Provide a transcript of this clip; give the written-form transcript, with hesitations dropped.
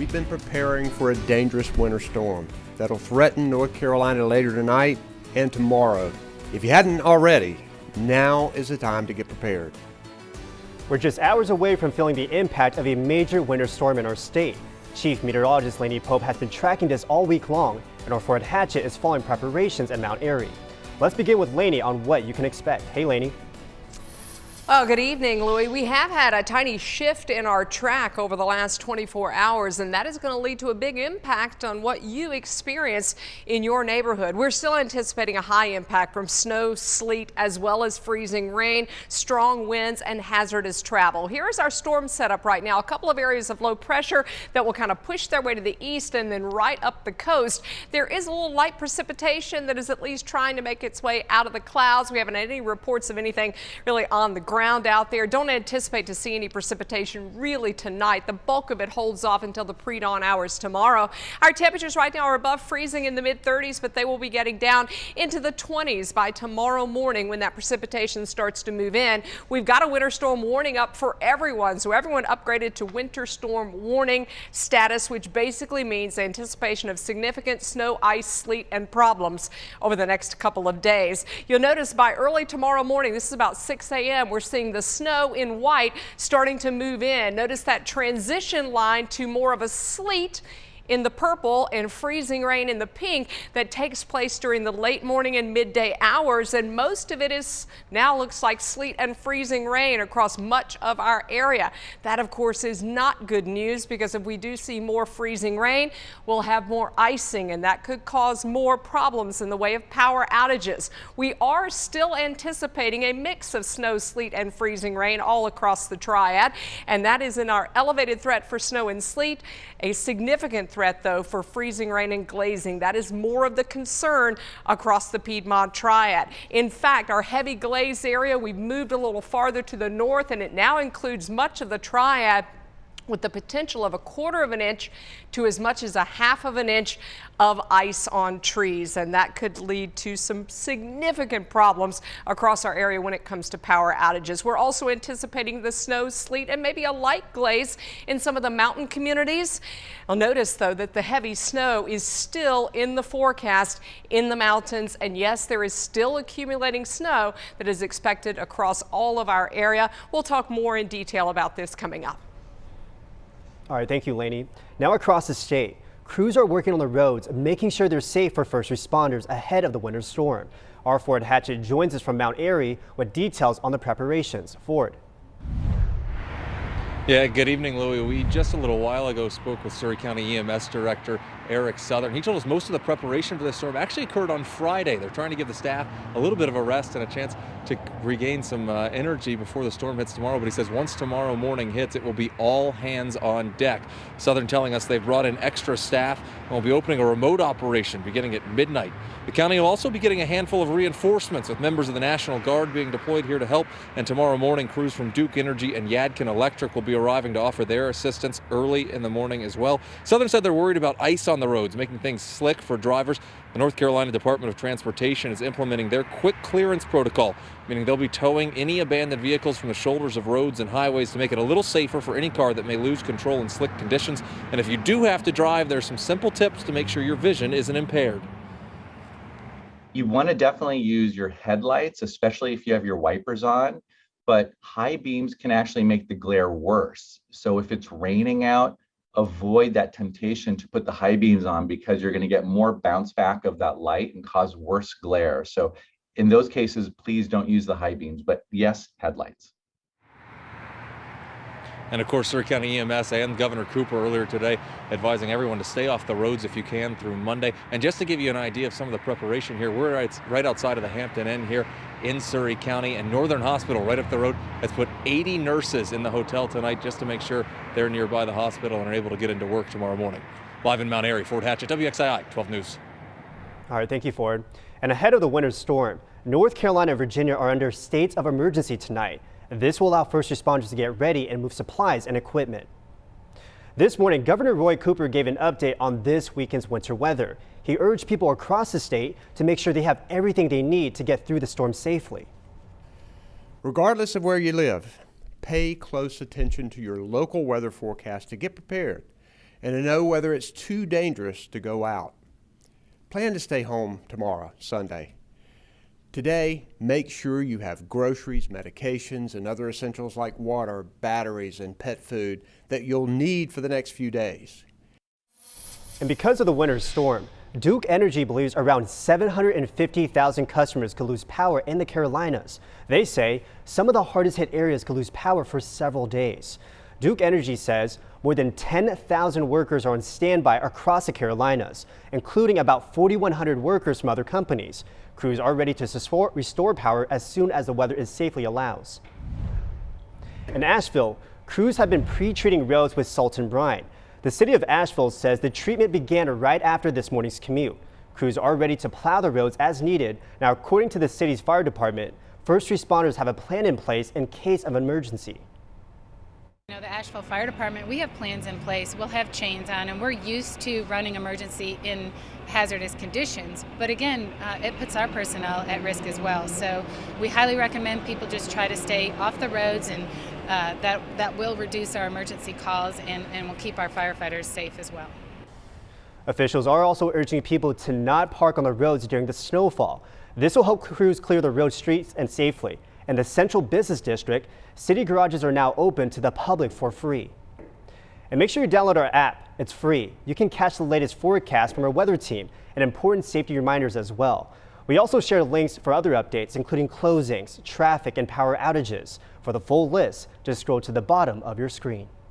we've been preparing for a dangerous winter storm that'll threaten North Carolina later tonight and tomorrow. If you hadn't already, now is the time to get prepared. We're just hours away from feeling the impact of a major winter storm in our state. Chief Meteorologist Lainey Pope has been tracking this all week long, and our Fort Hatchett is following preparations at Mount Airy. Let's begin with Lainey on what you can expect. Hey, Lainey. Oh, good evening, Louie. We have had a tiny shift in our track over the last 24 hours, and that is going to lead to a big impact on what you experience in your neighborhood. We're still anticipating a high impact from snow, sleet, as well as freezing rain, strong winds, and hazardous travel. Here's our storm setup right now. A couple of areas of low pressure that will kind of push their way to the east and then right up the coast. There is a little light precipitation that is at least trying to make its way out of the clouds. We haven't had any reports of anything really on the ground out there. Don't anticipate to see any precipitation really tonight. The bulk of it holds off until the pre-dawn hours tomorrow. Our temperatures right now are above freezing in the mid-30s, but they will be getting down into the 20s by tomorrow morning when that precipitation starts to move in. We've got a winter storm warning up for everyone, so everyone upgraded to winter storm warning status, which basically means the anticipation of significant snow, ice, sleet, and problems over the next couple of days. You'll notice by early tomorrow morning, this is about 6 a.m., we're seeing the snow in white starting to move in. Notice that transition line to more of a sleet in the purple and freezing rain in the pink that takes place during the late morning and midday hours, and most of it is now looks like sleet and freezing rain across much of our area. That of course is not good news, because if we do see more freezing rain, we'll have more icing, and that could cause more problems in the way of power outages. We are still anticipating a mix of snow, sleet, and freezing rain all across the triad, and that is in our elevated threat for snow and sleet. A significant threat, though, for freezing rain and glazing. That is more of the concern across the Piedmont Triad. In fact, our heavy glaze area, we've moved a little farther to the north, and it now includes much of the Triad, with the potential of 1/4 of an inch to as much as 1/2 of an inch of ice on trees. And that could lead to some significant problems across our area when it comes to power outages. We're also anticipating the snow, sleet, and maybe a light glaze in some of the mountain communities. You'll notice, though, that the heavy snow is still in the forecast in the mountains. And yes, there is still accumulating snow that is expected across all of our area. We'll talk more in detail about this coming up. All right, thank you, Lainey. Now across the state, crews are working on the roads, making sure they're safe for first responders ahead of the winter storm. Our Fort Hatchett joins us from Mount Airy with details on the preparations. Ford. Yeah, good evening, Louie. We just a little while ago spoke with Surry County EMS Director Eric Southern. He told us most of the preparation for this storm actually occurred on Friday. They're trying to give the staff a little bit of a rest and a chance to regain some energy before the storm hits tomorrow. But he says once tomorrow morning hits, it will be all hands on deck. Southern telling us they've brought in extra staff and will be opening a remote operation beginning at midnight. The county will also be getting a handful of reinforcements, with members of the National Guard being deployed here to help. And tomorrow morning, crews from Duke Energy and Yadkin Electric will be arriving to offer their assistance early in the morning as well. Southern said they're worried about ice on the roads, making things slick for drivers. The North Carolina Department of Transportation is implementing their quick clearance protocol, meaning they'll be towing any abandoned vehicles from the shoulders of roads and highways to make it a little safer for any car that may lose control in slick conditions. And if you do have to drive, there's some simple tips to make sure your vision isn't impaired. You want to definitely use your headlights, especially if you have your wipers on, but high beams can actually make the glare worse. So if it's raining out, avoid that temptation to put the high beams on, because you're going to get more bounce back of that light and cause worse glare. So in those cases, please don't use the high beams, but yes, headlights. And of course, Surry County EMS and Governor Cooper earlier today advising everyone to stay off the roads if you can through Monday. And just to give you an idea of some of the preparation here, we're right outside of the Hampton Inn here in Surry County, and Northern Hospital right up the road has put 80 nurses in the hotel tonight just to make sure they're nearby the hospital and are able to get into work tomorrow morning. Live in Mount Airy, Fort Hatchett, WXII 12 News. All right, thank you, Ford. And ahead of the winter storm, North Carolina and Virginia are under states of emergency tonight. This will allow first responders to get ready and move supplies and equipment. This morning, Governor Roy Cooper gave an update on this weekend's winter weather. He urged people across the state to make sure they have everything they need to get through the storm safely. Regardless of where you live, pay close attention to your local weather forecast to get prepared. and to know whether it's too dangerous to go out. Plan to stay home tomorrow, Sunday. Today, make sure you have groceries, medications, and other essentials like water, batteries, and pet food that you'll need for the next few days. And because of the winter storm, Duke Energy believes around 750,000 customers could lose power in the Carolinas. They say some of the hardest hit areas could lose power for several days. Duke Energy says more than 10,000 workers are on standby across the Carolinas, including about 4,100 workers from other companies. Crews are ready to restore power as soon as the weather is safely allows. In Asheville, crews have been pre-treating roads with salt and brine. The city of Asheville says the treatment began right after this morning's commute. Crews are ready to plow the roads as needed. Now, according to the city's fire department, first responders have a plan in place in case of emergency. You know, the Asheville Fire Department, we have plans in place. We'll have chains on, and we're used to running emergency in hazardous conditions. But again, it puts our personnel at risk as well. So we highly recommend people just try to stay off the roads, and that will reduce our emergency calls and will keep our firefighters safe as well. Officials are also urging people to not park on the roads during the snowfall. This will help crews clear the road streets and safely. In the Central Business District, city garages are now open to the public for free. And make sure you download our app. It's free. You can catch the latest forecast from our weather team and important safety reminders as well. We also share links for other updates, including closings, traffic, and power outages. For the full list, just scroll to the bottom of your screen.